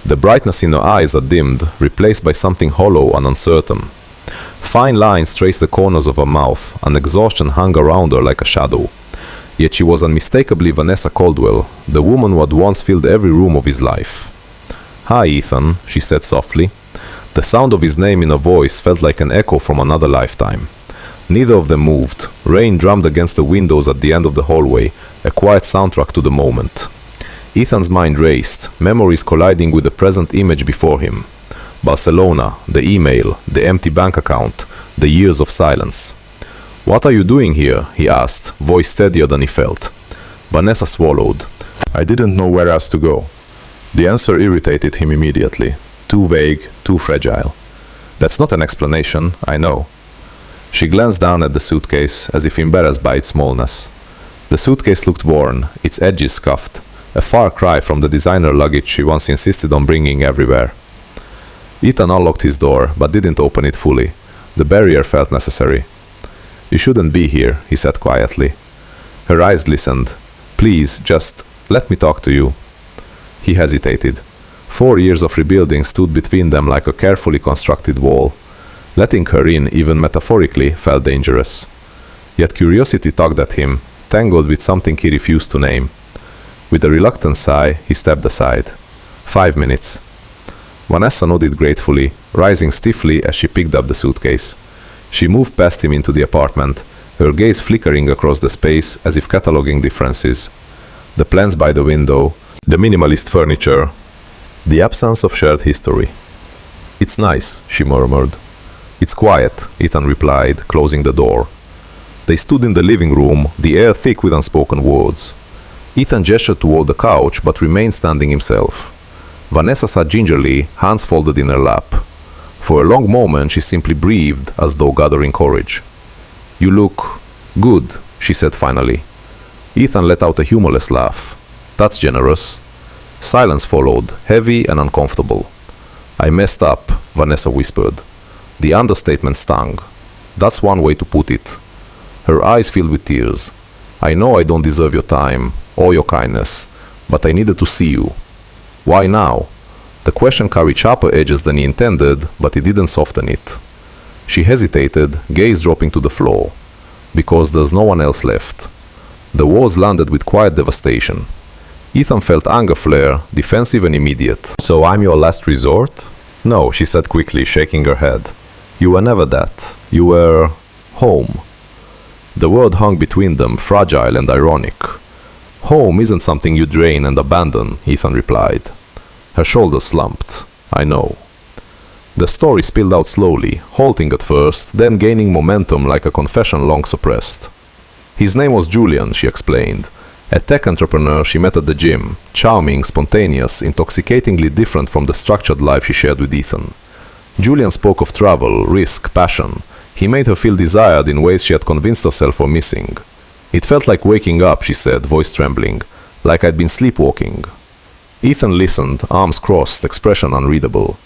The brightness in her eyes had dimmed, replaced by something hollow and uncertain. Fine lines traced the corners of her mouth, and exhaustion hung around her like a shadow. Yet she was unmistakably Vanessa Caldwell, the woman who had once filled every room of his life. "Hi, Ethan," she said softly. The sound of his name in her voice felt like an echo from another lifetime. Neither of them moved. Rain drummed against the windows at the end of the hallway, a quiet soundtrack to the moment. Ethan's mind raced, memories colliding with the present image before him. Barcelona, the email, the empty bank account, the years of silence. "What are you doing here?" he asked, voice steadier than he felt. Vanessa swallowed. "I didn't know where else to go." The answer irritated him immediately. Too vague, too fragile. "That's not an explanation, I know." She glanced down at the suitcase, as if embarrassed by its smallness. The suitcase looked worn, its edges scuffed, a far cry from the designer luggage she once insisted on bringing everywhere. Ethan unlocked his door, but didn't open it fully. The barrier felt necessary. "You shouldn't be here," he said quietly. Her eyes glistened. "Please, just let me talk to you." He hesitated. 4 years of rebuilding stood between them like a carefully constructed wall. Letting her in, even metaphorically, felt dangerous. Yet curiosity tugged at him, tangled with something he refused to name. With a reluctant sigh, he stepped aside. 5 minutes. Vanessa nodded gratefully, rising stiffly as she picked up the suitcase. She moved past him into the apartment, her gaze flickering across the space as if cataloging differences. The plants by the window, the minimalist furniture, the absence of shared history. "It's nice," she murmured. "It's quiet," Ethan replied, closing the door. They stood in the living room, the air thick with unspoken words. Ethan gestured toward the couch, but remained standing himself. Vanessa sat gingerly, hands folded in her lap. For a long moment she simply breathed, as though gathering courage. "You look good," she said finally. Ethan let out a humorless laugh. "That's generous." Silence followed, heavy and uncomfortable. "I messed up," Vanessa whispered. The understatement stung. That's one way to put it. Her eyes filled with tears. "I know I don't deserve your time, or your kindness, but I needed to see you." "Why now?" The question carried sharper edges than he intended, but he didn't soften it. She hesitated, gaze dropping to the floor. "Because there's no one else left." The words landed with quiet devastation. Ethan felt anger flare, defensive and immediate. "So I'm your last resort?" "No," she said quickly, shaking her head. "You were never that. You were home." The word hung between them, fragile and ironic. "Home isn't something you drain and abandon," Ethan replied. Her shoulders slumped. "I know." The story spilled out slowly, halting at first, then gaining momentum like a confession long suppressed. His name was Julian, she explained. A tech entrepreneur she met at the gym, charming, spontaneous, intoxicatingly different from the structured life she shared with Ethan. Julian spoke of travel, risk, passion. He made her feel desired in ways she had convinced herself were missing. "It felt like waking up," she said, voice trembling, "like I'd been sleepwalking." Ethan listened, arms crossed, expression unreadable.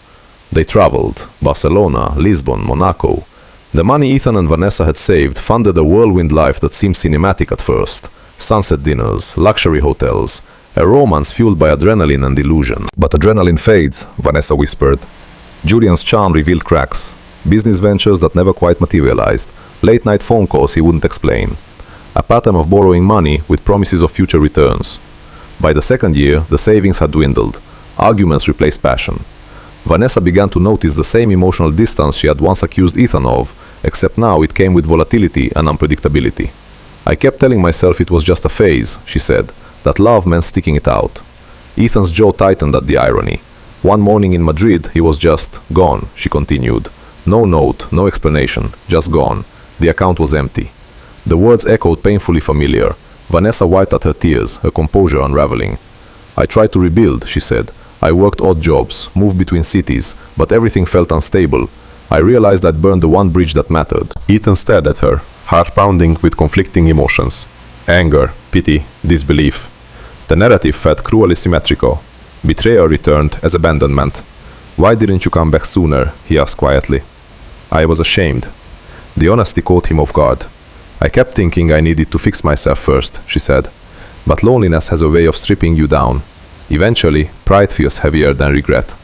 They traveled. Barcelona, Lisbon, Monaco. The money Ethan and Vanessa had saved funded a whirlwind life that seemed cinematic at first. Sunset dinners, luxury hotels, a romance fueled by adrenaline and illusion. "But adrenaline fades," Vanessa whispered. Julian's charm revealed cracks, business ventures that never quite materialized, late-night phone calls he wouldn't explain, a pattern of borrowing money with promises of future returns. By the second year, the savings had dwindled. Arguments replaced passion. Vanessa began to notice the same emotional distance she had once accused Ethan of, except now it came with volatility and unpredictability. I kept telling myself it was just a phase, she said, that love meant sticking it out. Ethan's jaw tightened at the irony. One morning in Madrid, he was just gone, she continued. No note, no explanation, just gone. The account was empty. The words echoed painfully familiar. Vanessa wiped at her tears, her composure unraveling. I tried to rebuild, she said. I worked odd jobs, moved between cities, but everything felt unstable. I realized I'd burned the one bridge that mattered. Ethan stared at her, heart pounding with conflicting emotions. Anger, pity, disbelief. The narrative felt cruelly symmetrical. Betrayal returned as abandonment. Why didn't you come back sooner? He asked quietly. I was ashamed. The honesty caught him off guard. I kept thinking I needed to fix myself first, she said. But loneliness has a way of stripping you down. Eventually, pride feels heavier than regret.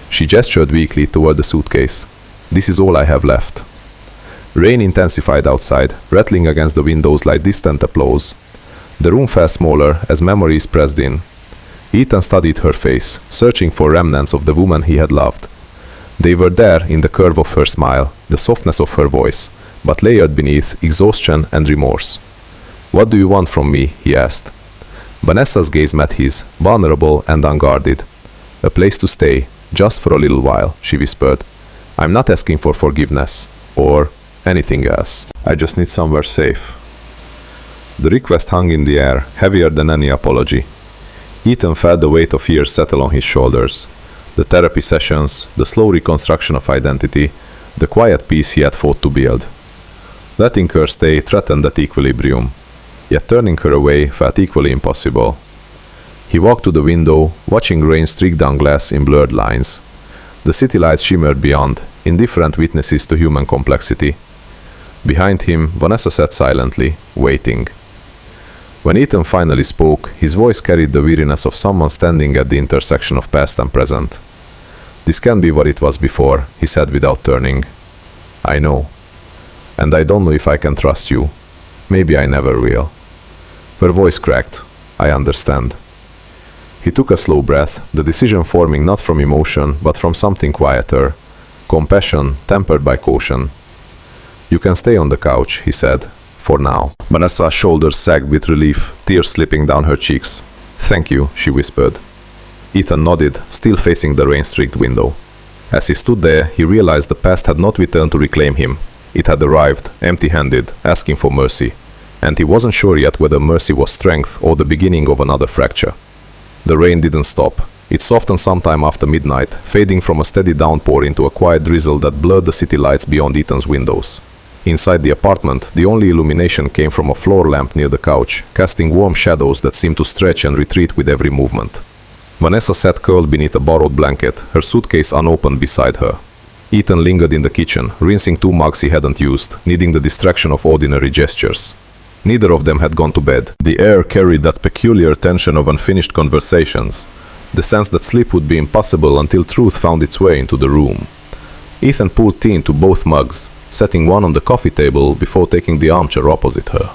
She gestured weakly toward the suitcase. This is all I have left. Rain intensified outside, rattling against the windows like distant applause. The room felt smaller as memories pressed in. Ethan studied her face, searching for remnants of the woman he had loved. They were there in the curve of her smile, the softness of her voice, but layered beneath exhaustion and remorse. What do you want from me? He asked. Vanessa's gaze met his, vulnerable and unguarded. A place to stay, just for a little while, she whispered. I'm not asking for forgiveness, or anything else. I just need somewhere safe. The request hung in the air, heavier than any apology. Ethan felt the weight of years settle on his shoulders. The therapy sessions, the slow reconstruction of identity, the quiet peace he had fought to build. Letting her stay threatened that equilibrium, yet turning her away felt equally impossible. He walked to the window, watching rain streak down glass in blurred lines. The city lights shimmered beyond, indifferent witnesses to human complexity. Behind him, Vanessa sat silently, waiting. When Ethan finally spoke, his voice carried the weariness of someone standing at the intersection of past and present. This can't be what it was before, he said without turning. I know. And I don't know if I can trust you. Maybe I never will. Her voice cracked. I understand. He took a slow breath, the decision forming not from emotion, but from something quieter. Compassion, tempered by caution. You can stay on the couch, he said. For now. Vanessa's shoulders sagged with relief, tears slipping down her cheeks. Thank you, she whispered. Ethan nodded, still facing the rain-streaked window. As he stood there, he realized the past had not returned to reclaim him. It had arrived, empty-handed, asking for mercy. And he wasn't sure yet whether mercy was strength or the beginning of another fracture. The rain didn't stop. It softened sometime after midnight, fading from a steady downpour into a quiet drizzle that blurred the city lights beyond Ethan's windows. Inside the apartment, the only illumination came from a floor lamp near the couch, casting warm shadows that seemed to stretch and retreat with every movement. Vanessa sat curled beneath a borrowed blanket, her suitcase unopened beside her. Ethan lingered in the kitchen, rinsing 2 mugs he hadn't used, needing the distraction of ordinary gestures. Neither of them had gone to bed. The air carried that peculiar tension of unfinished conversations, the sense that sleep would be impossible until truth found its way into the room. Ethan poured tea into both mugs, setting one on the coffee table before taking the armchair opposite her.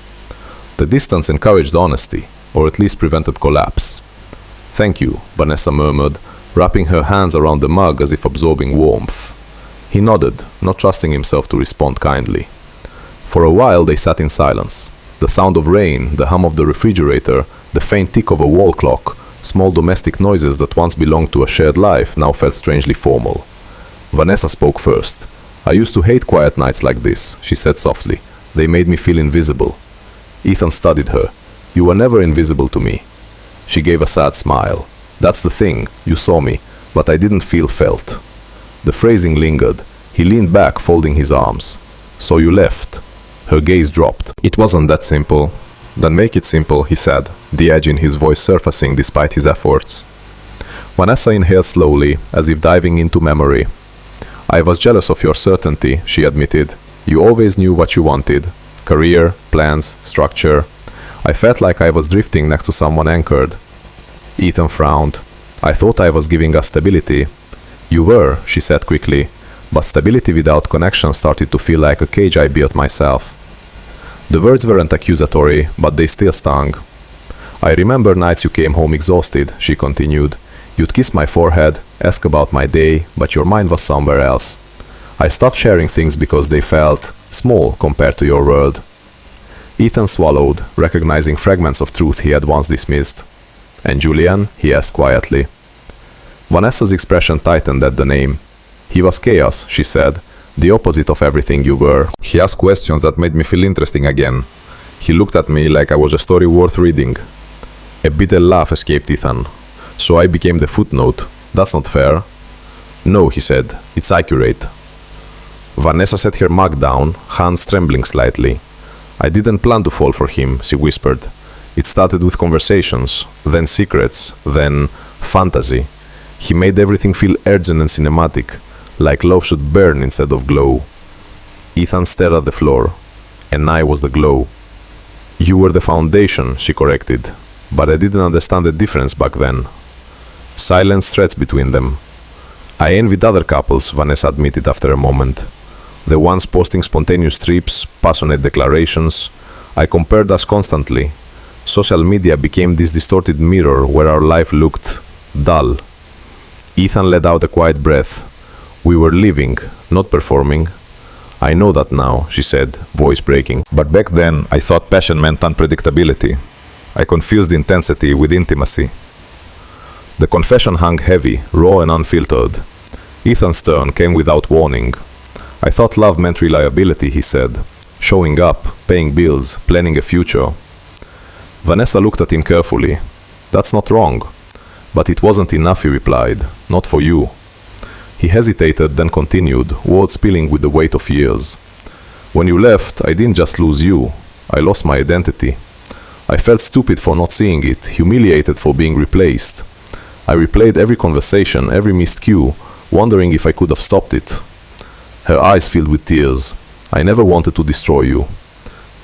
The distance encouraged honesty, or at least prevented collapse. Thank you, Vanessa murmured, wrapping her hands around the mug as if absorbing warmth. He nodded, not trusting himself to respond kindly. For a while they sat in silence. The sound of rain, the hum of the refrigerator, the faint tick of a wall clock, small domestic noises that once belonged to a shared life now felt strangely formal. Vanessa spoke first. I used to hate quiet nights like this, she said softly. They made me feel invisible. Ethan studied her. You were never invisible to me. She gave a sad smile. That's the thing, you saw me, but I didn't feel felt. The phrasing lingered. He leaned back, folding his arms. So you left. Her gaze dropped. It wasn't that simple. Then make it simple, he said, the edge in his voice surfacing despite his efforts. Vanessa inhaled slowly, as if diving into memory. I was jealous of your certainty, she admitted. You always knew what you wanted. Career, plans, structure. I felt like I was drifting next to someone anchored. Ethan frowned. I thought I was giving us stability. You were, she said quickly, but stability without connection started to feel like a cage I built myself. The words weren't accusatory, but they still stung. I remember nights you came home exhausted, she continued. You'd kiss my forehead, ask about my day, but your mind was somewhere else. I stopped sharing things because they felt small compared to your world. Ethan swallowed, recognizing fragments of truth he had once dismissed. And Julian? He asked quietly. Vanessa's expression tightened at the name. He was chaos, she said, the opposite of everything you were. He asked questions that made me feel interesting again. He looked at me like I was a story worth reading. A bitter laugh escaped Ethan. So I became the footnote. That's not fair. No, he said, it's accurate. Vanessa set her mug down, hands trembling slightly. I didn't plan to fall for him, she whispered. It started with conversations, then secrets, then fantasy. He made everything feel urgent and cinematic, like love should burn instead of glow. Ethan stared at the floor, and I was the glow. You were the foundation, she corrected, but I didn't understand the difference back then. Silence stretched between them. I envied other couples, Vanessa admitted after a moment. The ones posting spontaneous trips, passionate declarations. I compared us constantly. Social media became this distorted mirror where our life looked dull. Ethan let out a quiet breath. We were living, not performing. I know that now, she said, voice breaking. But back then, I thought passion meant unpredictability. I confused intensity with intimacy. The confession hung heavy, raw and unfiltered. Ethan's turn came without warning. I thought love meant reliability, he said. Showing up, paying bills, planning a future. Vanessa looked at him carefully. That's not wrong. But it wasn't enough, he replied. Not for you. He hesitated, then continued, words spilling with the weight of years. When you left, I didn't just lose you. I lost my identity. I felt stupid for not seeing it, humiliated for being replaced. I replayed every conversation, every missed cue, wondering if I could have stopped it. Her eyes filled with tears. I never wanted to destroy you.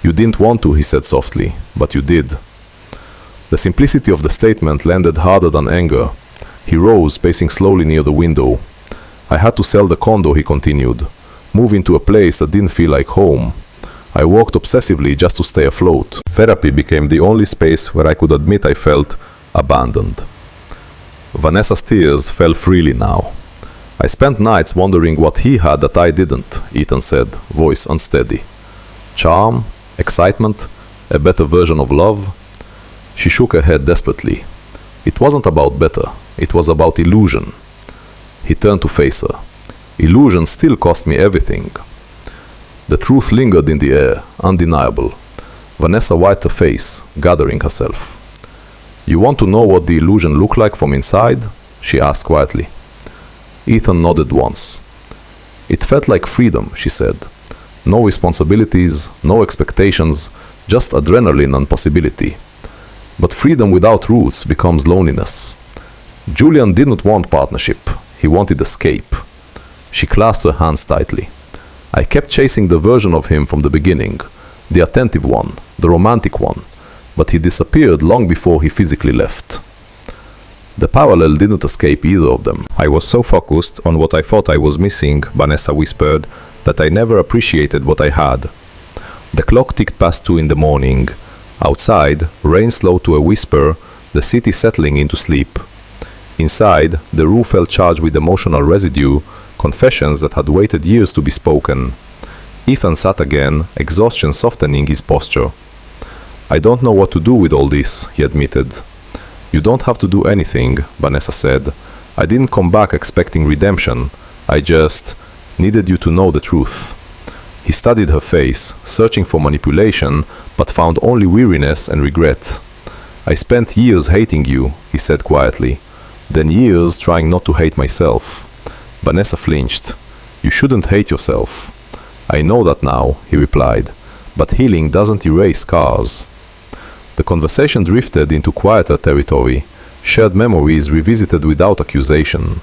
You didn't want to, he said softly, but you did. The simplicity of the statement landed harder than anger. He rose, pacing slowly near the window. I had to sell the condo, he continued. Move into a place that didn't feel like home. I worked obsessively just to stay afloat. Therapy became the only space where I could admit I felt abandoned. Vanessa's tears fell freely now. I spent nights wondering what he had that I didn't, Ethan said, voice unsteady. Charm? Excitement? A better version of love? She shook her head desperately. It wasn't about better, it was about illusion. He turned to face her. Illusion still cost me everything. The truth lingered in the air, undeniable. Vanessa wiped her face, gathering herself. You want to know what the illusion looked like from inside? She asked quietly. Ethan nodded once. It felt like freedom, she said. No responsibilities, no expectations, just adrenaline and possibility. But freedom without roots becomes loneliness. Julian didn't want partnership. He wanted escape. She clasped her hands tightly. I kept chasing the version of him from the beginning, the attentive one, the romantic one, but he disappeared long before he physically left. The parallel didn't escape either of them. I was so focused on what I thought I was missing, Vanessa whispered, that I never appreciated what I had. The clock ticked past 2 in the morning. Outside, rain slowed to a whisper, the city settling into sleep. Inside, the room felt charged with emotional residue, confessions that had waited years to be spoken. Ethan sat again, exhaustion softening his posture. I don't know what to do with all this, he admitted. You don't have to do anything, Vanessa said. I didn't come back expecting redemption. I just needed you to know the truth. He studied her face, searching for manipulation, but found only weariness and regret. I spent years hating you, he said quietly, then years trying not to hate myself. Vanessa flinched. You shouldn't hate yourself. I know that now, he replied, but healing doesn't erase scars. The conversation drifted into quieter territory, shared memories revisited without accusation.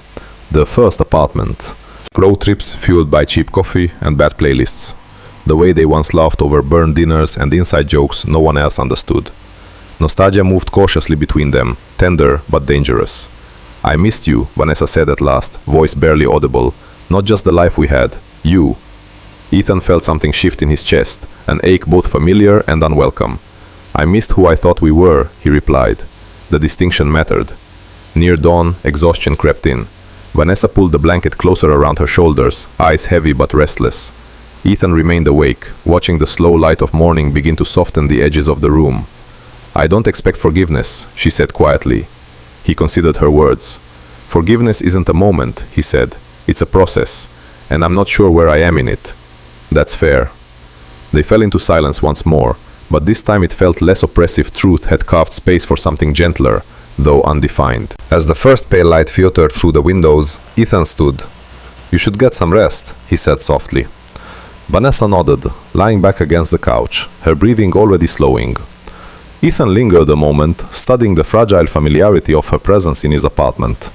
Their first apartment. Road trips fueled by cheap coffee and bad playlists. The way they once laughed over burned dinners and inside jokes no one else understood. Nostalgia moved cautiously between them, tender but dangerous. "I missed you," Vanessa said at last, voice barely audible. "Not just the life we had. You." Ethan felt something shift in his chest, an ache both familiar and unwelcome. "I missed who I thought we were," he replied. The distinction mattered. Near dawn, exhaustion crept in. Vanessa pulled the blanket closer around her shoulders, eyes heavy but restless. Ethan remained awake, watching the slow light of morning begin to soften the edges of the room. "I don't expect forgiveness," she said quietly. He considered her words. "Forgiveness isn't a moment," he said. "It's a process, and I'm not sure where I am in it." "That's fair." They fell into silence once more, but this time it felt less oppressive. Truth had carved space for something gentler, though undefined. As the first pale light filtered through the windows, Ethan stood. "You should get some rest," he said softly. Vanessa nodded, lying back against the couch, her breathing already slowing. Ethan lingered a moment, studying the fragile familiarity of her presence in his apartment.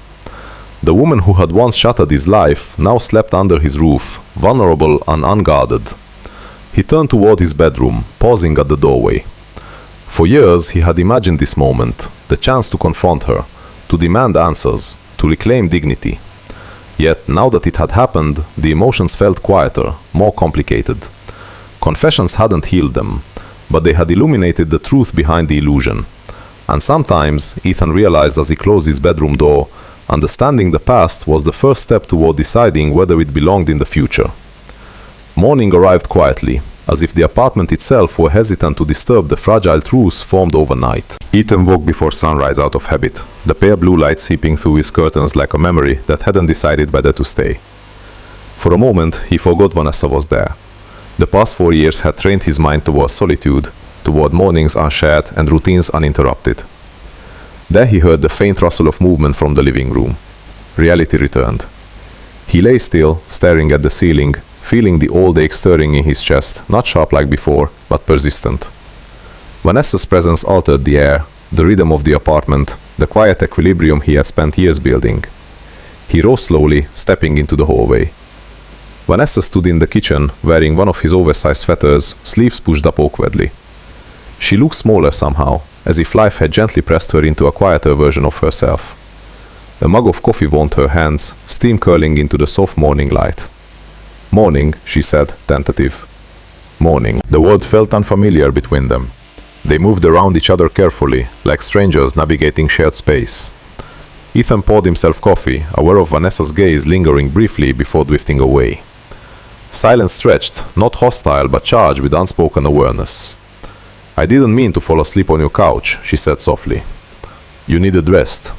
The woman who had once shattered his life now slept under his roof, vulnerable and unguarded. He turned toward his bedroom, pausing at the doorway. For years he had imagined this moment, the chance to confront her, to demand answers, to reclaim dignity. Yet, now that it had happened, the emotions felt quieter, more complicated. Confessions hadn't healed them, but they had illuminated the truth behind the illusion. And sometimes, Ethan realized as he closed his bedroom door, understanding the past was the first step toward deciding whether it belonged in the future. Morning arrived quietly, as if the apartment itself were hesitant to disturb the fragile truths formed overnight. Ethan woke before sunrise out of habit, the pale blue light seeping through his curtains like a memory that hadn't decided whether to stay. For a moment, he forgot Vanessa was there. The past 4 years had trained his mind toward solitude, toward mornings unshared and routines uninterrupted. There he heard the faint rustle of movement from the living room. Reality returned. He lay still, staring at the ceiling, feeling the old ache stirring in his chest, not sharp like before, but persistent. Vanessa's presence altered the air, the rhythm of the apartment, the quiet equilibrium he had spent years building. He rose slowly, stepping into the hallway. Vanessa stood in the kitchen, wearing one of his oversized sweaters, sleeves pushed up awkwardly. She looked smaller somehow, as if life had gently pressed her into a quieter version of herself. A mug of coffee warmed her hands, steam curling into the soft morning light. "Morning," she said, tentative. "Morning." The word felt unfamiliar between them. They moved around each other carefully, like strangers navigating shared space. Ethan poured himself coffee, aware of Vanessa's gaze lingering briefly before drifting away. Silence stretched, not hostile but charged with unspoken awareness. "I didn't mean to fall asleep on your couch," she said softly. "You needed rest."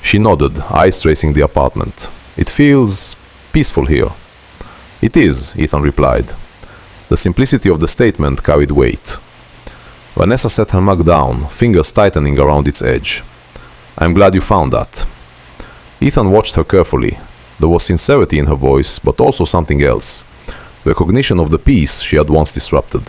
She nodded, eyes tracing the apartment. "It feels peaceful here." "It is," Ethan replied. The simplicity of the statement carried weight. Vanessa set her mug down, fingers tightening around its edge. "I'm glad you found that." Ethan watched her carefully. There was sincerity in her voice, but also something else. Recognition of the peace she had once disrupted.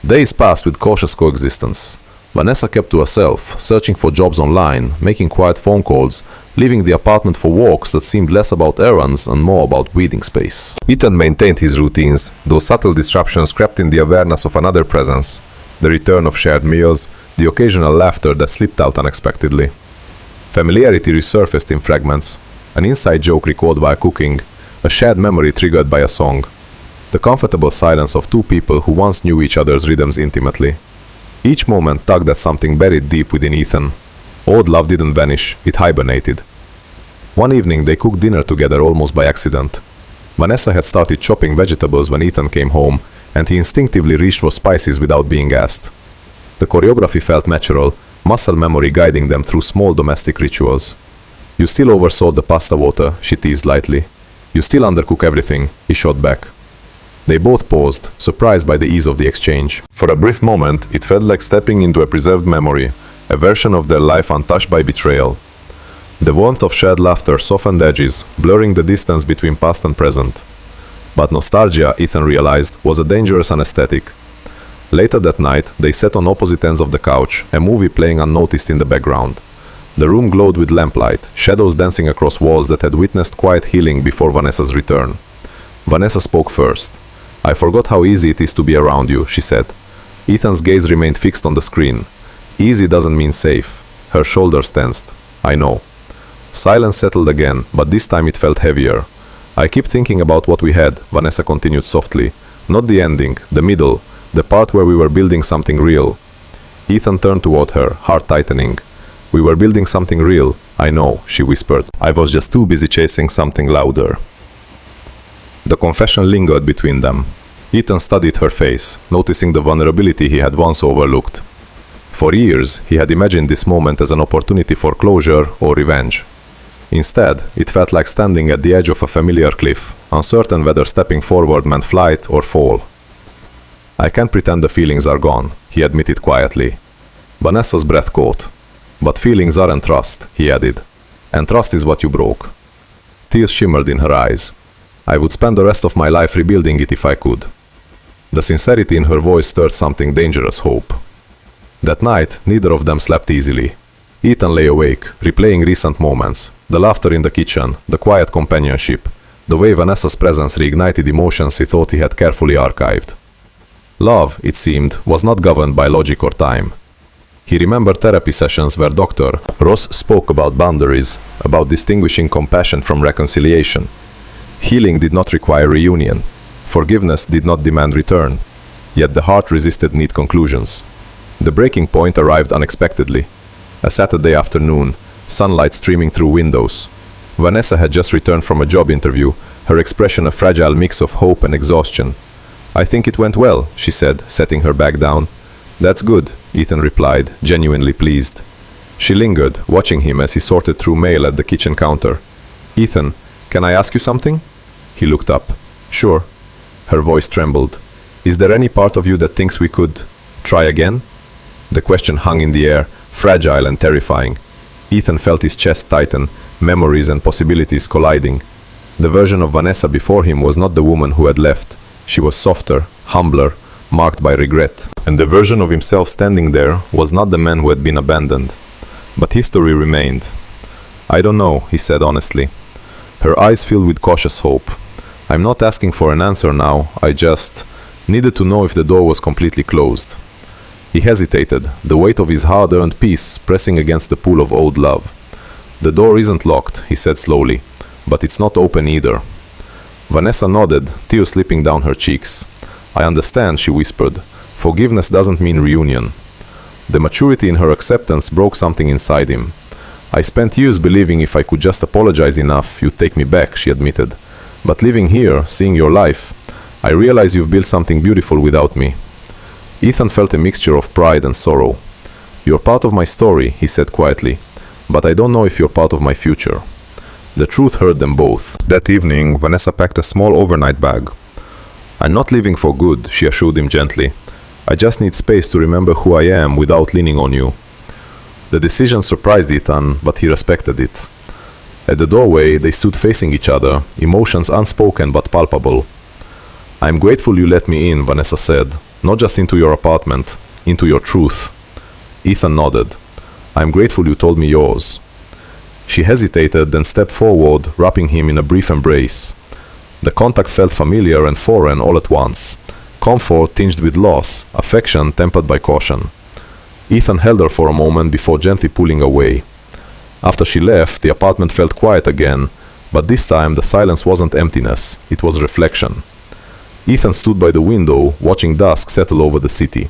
Days passed with cautious coexistence. Vanessa kept to herself, searching for jobs online, making quiet phone calls, leaving the apartment for walks that seemed less about errands and more about breathing space. Ethan maintained his routines, though subtle disruptions crept in the awareness of another presence. The return of shared meals, the occasional laughter that slipped out unexpectedly. Familiarity resurfaced in fragments, an inside joke recalled while cooking, a shared memory triggered by a song. The comfortable silence of two people who once knew each other's rhythms intimately. Each moment tugged at something buried deep within Ethan. Old love didn't vanish, it hibernated. One evening they cooked dinner together almost by accident. Vanessa had started chopping vegetables when Ethan came home, and he instinctively reached for spices without being asked. The choreography felt natural, muscle memory guiding them through small domestic rituals. "You still oversalt the pasta water," she teased lightly. "You still undercook everything," he shot back. They both paused, surprised by the ease of the exchange. For a brief moment, it felt like stepping into a preserved memory, a version of their life untouched by betrayal. The warmth of shared laughter softened edges, blurring the distance between past and present. But nostalgia, Ethan realized, was a dangerous anesthetic. Later that night, they sat on opposite ends of the couch, a movie playing unnoticed in the background. The room glowed with lamplight, shadows dancing across walls that had witnessed quiet healing before Vanessa's return. Vanessa spoke first. "I forgot how easy it is to be around you," she said. Ethan's gaze remained fixed on the screen. "Easy doesn't mean safe." Her shoulders tensed. "I know." Silence settled again, but this time it felt heavier. I keep thinking about what we had, Vanessa continued softly. Not the ending, the middle, the part where we were building something real. Ethan turned toward her, heart tightening. We were building something real, I know, she whispered. I was just too busy chasing something louder. The confession lingered between them. Ethan studied her face, noticing the vulnerability he had once overlooked. For years, he had imagined this moment as an opportunity for closure or revenge. Instead, it felt like standing at the edge of a familiar cliff, uncertain whether stepping forward meant flight or fall. I can't pretend the feelings are gone, he admitted quietly. Vanessa's breath caught. But feelings aren't trust, he added. And trust is what you broke. Tears shimmered in her eyes. I would spend the rest of my life rebuilding it if I could. The sincerity in her voice stirred something dangerous hope. That night, neither of them slept easily. Ethan lay awake, replaying recent moments, the laughter in the kitchen, the quiet companionship, the way Vanessa's presence reignited emotions he thought he had carefully archived. Love, it seemed, was not governed by logic or time. He remembered therapy sessions where Dr. Ross spoke about boundaries, about distinguishing compassion from reconciliation. Healing did not require reunion. Forgiveness did not demand return. Yet the heart resisted neat conclusions. The breaking point arrived unexpectedly. A Saturday afternoon, sunlight streaming through windows. Vanessa had just returned from a job interview, her expression a fragile mix of hope and exhaustion. I think it went well, she said, setting her bag down. That's good, Ethan replied, genuinely pleased. She lingered, watching him as he sorted through mail at the kitchen counter. Ethan, can I ask you something? He looked up. Sure. Her voice trembled. Is there any part of you that thinks we could try again? The question hung in the air, fragile and terrifying. Ethan felt his chest tighten, memories and possibilities colliding. The version of Vanessa before him was not the woman who had left. She was softer, humbler, marked by regret. And the version of himself standing there was not the man who had been abandoned. But history remained. I don't know, he said honestly. Her eyes filled with cautious hope. I'm not asking for an answer now, I just needed to know if the door was completely closed. He hesitated, the weight of his hard-earned peace pressing against the pool of old love. The door isn't locked, he said slowly, but it's not open either. Vanessa nodded, tears slipping down her cheeks. I understand, she whispered. Forgiveness doesn't mean reunion. The maturity in her acceptance broke something inside him. I spent years believing if I could just apologize enough, you'd take me back, she admitted. But living here, seeing your life, I realize you've built something beautiful without me. Ethan felt a mixture of pride and sorrow. You're part of my story, he said quietly, but I don't know if you're part of my future. The truth hurt them both. That evening, Vanessa packed a small overnight bag. I'm not leaving for good, she assured him gently. I just need space to remember who I am without leaning on you. The decision surprised Ethan, but he respected it. At the doorway, they stood facing each other, emotions unspoken but palpable. I'm grateful you let me in, Vanessa said. Not just into your apartment, into your truth. Ethan nodded. I'm grateful you told me yours. She hesitated, then stepped forward, wrapping him in a brief embrace. The contact felt familiar and foreign all at once. Comfort tinged with loss, affection tempered by caution. Ethan held her for a moment before gently pulling away. After she left, the apartment felt quiet again, but this time the silence wasn't emptiness, it was reflection. Ethan stood by the window, watching dusk settle over the city.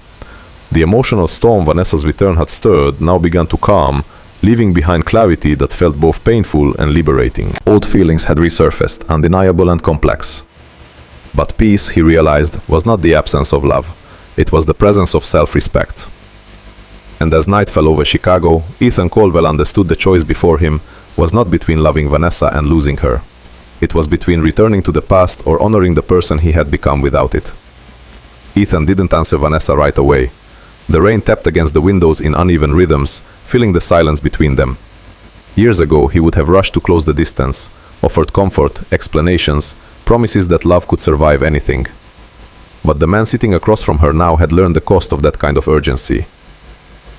The emotional storm Vanessa's return had stirred now began to calm, leaving behind clarity that felt both painful and liberating. Old feelings had resurfaced, undeniable and complex. But peace, he realized, was not the absence of love. It was the presence of self-respect. And as night fell over Chicago, Ethan Caldwell understood the choice before him was not between loving Vanessa and losing her. It was between returning to the past or honoring the person he had become without it. Ethan didn't answer Vanessa right away. The rain tapped against the windows in uneven rhythms, filling the silence between them. Years ago, he would have rushed to close the distance, offered comfort, explanations, promises that love could survive anything. But the man sitting across from her now had learned the cost of that kind of urgency.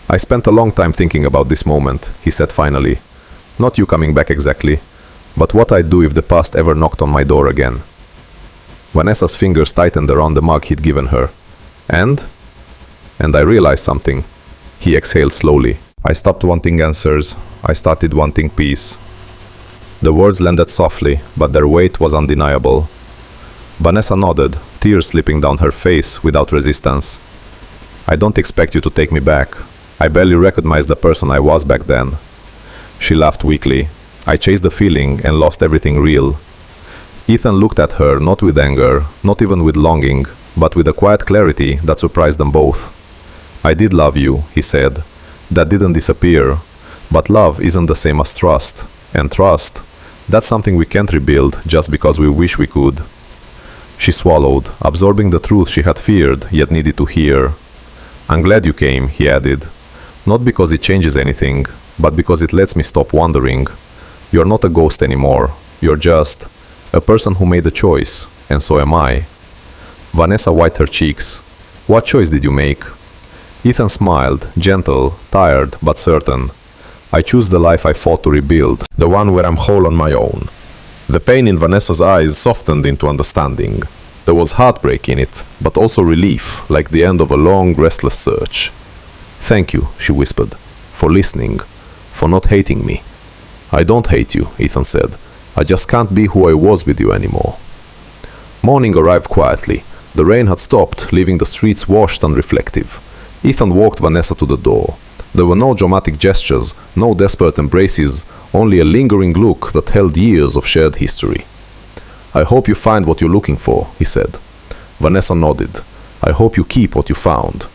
I spent a long time thinking about this moment, he said finally. Not you coming back exactly, but what I'd do if the past ever knocked on my door again. Vanessa's fingers tightened around the mug he'd given her. And I realized something. He exhaled slowly. I stopped wanting answers. I started wanting peace. The words landed softly, but their weight was undeniable. Vanessa nodded, tears slipping down her face without resistance. I don't expect you to take me back. I barely recognized the person I was back then. She laughed weakly. I chased the feeling and lost everything real. Ethan looked at her, not with anger, not even with longing, but with a quiet clarity that surprised them both. I did love you, he said. That didn't disappear. But love isn't the same as trust. And trust, that's something we can't rebuild just because we wish we could. She swallowed, absorbing the truth she had feared yet needed to hear. I'm glad you came, he added. Not because it changes anything, but because it lets me stop wondering. You're not a ghost anymore. You're just a person who made a choice, and so am I. Vanessa wiped her cheeks. What choice did you make? Ethan smiled, gentle, tired, but certain. I choose the life I fought to rebuild, the one where I'm whole on my own. The pain in Vanessa's eyes softened into understanding. There was heartbreak in it, but also relief, like the end of a long, restless search. Thank you, she whispered, for listening, for not hating me. I don't hate you, Ethan said. I just can't be who I was with you anymore. Morning arrived quietly. The rain had stopped, leaving the streets washed and reflective. Ethan walked Vanessa to the door. There were no dramatic gestures, no desperate embraces, only a lingering look that held years of shared history. I hope you find what you're looking for, he said. Vanessa nodded. I hope you keep what you found.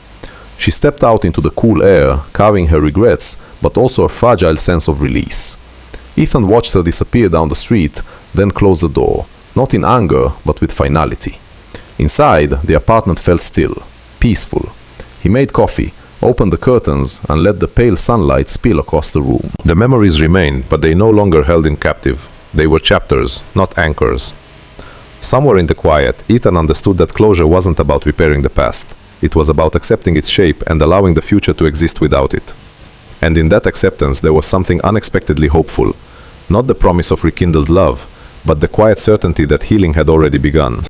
She stepped out into the cool air, carrying her regrets, but also a fragile sense of release. Ethan watched her disappear down the street, then closed the door, not in anger, but with finality. Inside, the apartment felt still, peaceful. He made coffee, opened the curtains, and let the pale sunlight spill across the room. The memories remained, but they no longer held him captive. They were chapters, not anchors. Somewhere in the quiet, Ethan understood that closure wasn't about repairing the past. It was about accepting its shape and allowing the future to exist without it. And in that acceptance there was something unexpectedly hopeful. Not the promise of rekindled love, but the quiet certainty that healing had already begun.